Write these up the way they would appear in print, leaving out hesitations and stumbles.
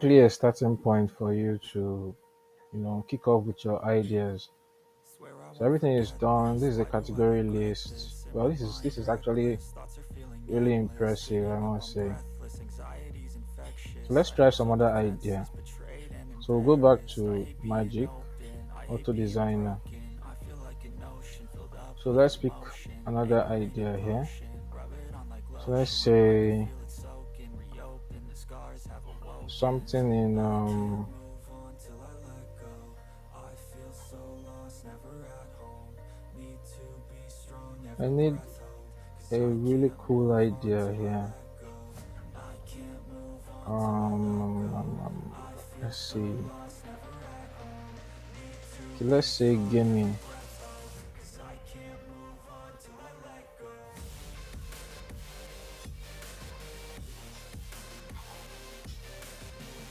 clear starting point for you to kick off with your ideas. So everything is done. This is a category list. Well, this is actually really impressive, I must say. So let's try some other idea. So we'll go back to Magic Auto Designer. So let's pick another idea here. So let's say something in I need a really cool idea here. Let's see. Okay, let's say gaming.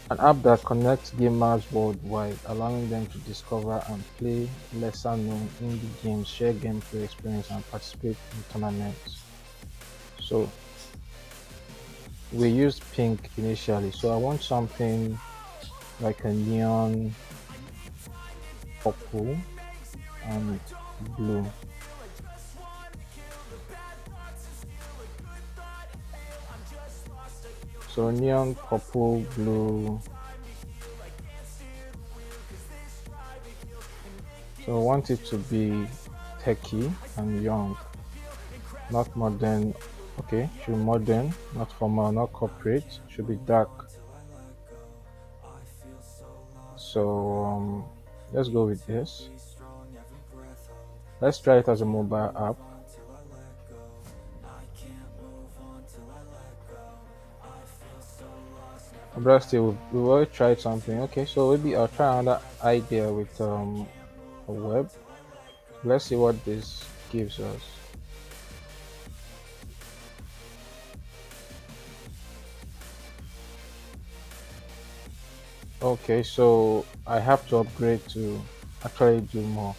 An app that connects gamers worldwide, allowing them to discover and play lesser known indie games, share gameplay experience, and participate in tournaments. So we used pink initially, so I want something like a neon purple and blue. So neon purple, blue. So I want it to be techy and young, not modern. Okay, should be modern, not formal, not corporate. Should be dark. So let's go with this. Let's try it as a mobile app. Obviously, we've already tried something. Okay, so maybe I'll try another idea with a web. Let's see what this gives us. Okay, so I have to upgrade to actually do more.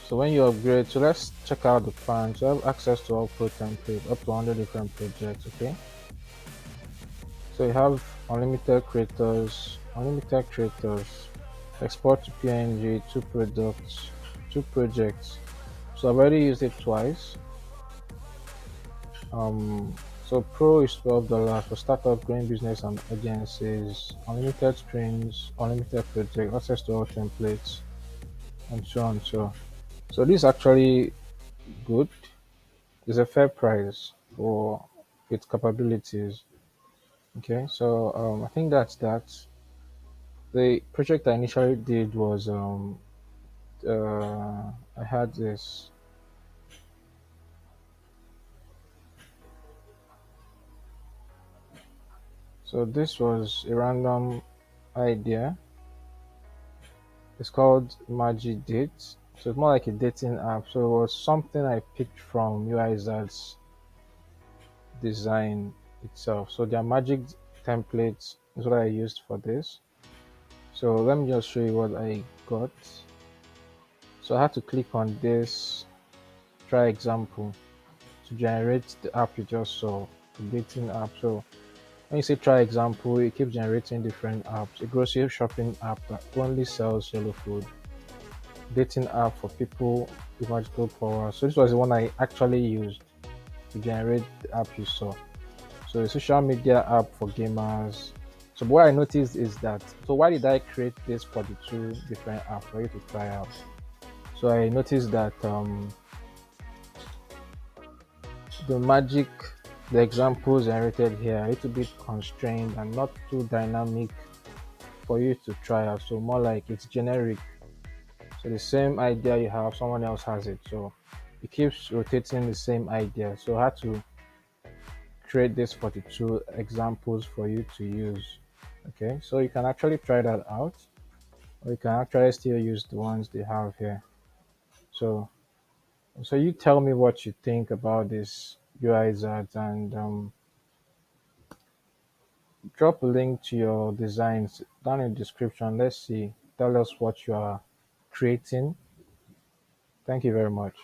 So when you upgrade, so let's check out the plans. You have access to all pro templates, up to 100 different projects. Okay, so you have unlimited creators, export to PNG, two products, two projects. So I've already used it twice. Um, so Pro is $12 for startup, growing business and agencies, unlimited screens, unlimited project, access to all templates, and so on. So this is actually good. It's a fair price for its capabilities. Okay, so I think that's that. The project I initially did was I had this. So this was a random idea. It's called Magic Date. So it's more like a dating app. So it was something I picked from Uizard's design itself. So their magic templates is what I used for this. So let me just show you what I got. So I had to click on this try example to generate the app you just saw, the dating app. So when you say try example, it keeps generating different apps. A grocery shopping app that only sells yellow food, dating app for people with magical power. So this was the one I actually used to generate the app you saw. So a social media app for gamers. So what I noticed is that, so why did I create this for the two different apps for you to try out? So I noticed that the magic, the examples generated here are a little bit constrained and not too dynamic for you to try out. So more like it's generic. So the same idea you have, someone else has it. So it keeps rotating the same idea. So I had to create this 42 examples for you to use. Okay, so you can actually try that out, or you can actually still use the ones they have here. So, so you tell me what you think about this UIZARD and drop a link to your designs down in the description. Let's see. Tell us what you are creating. Thank you very much.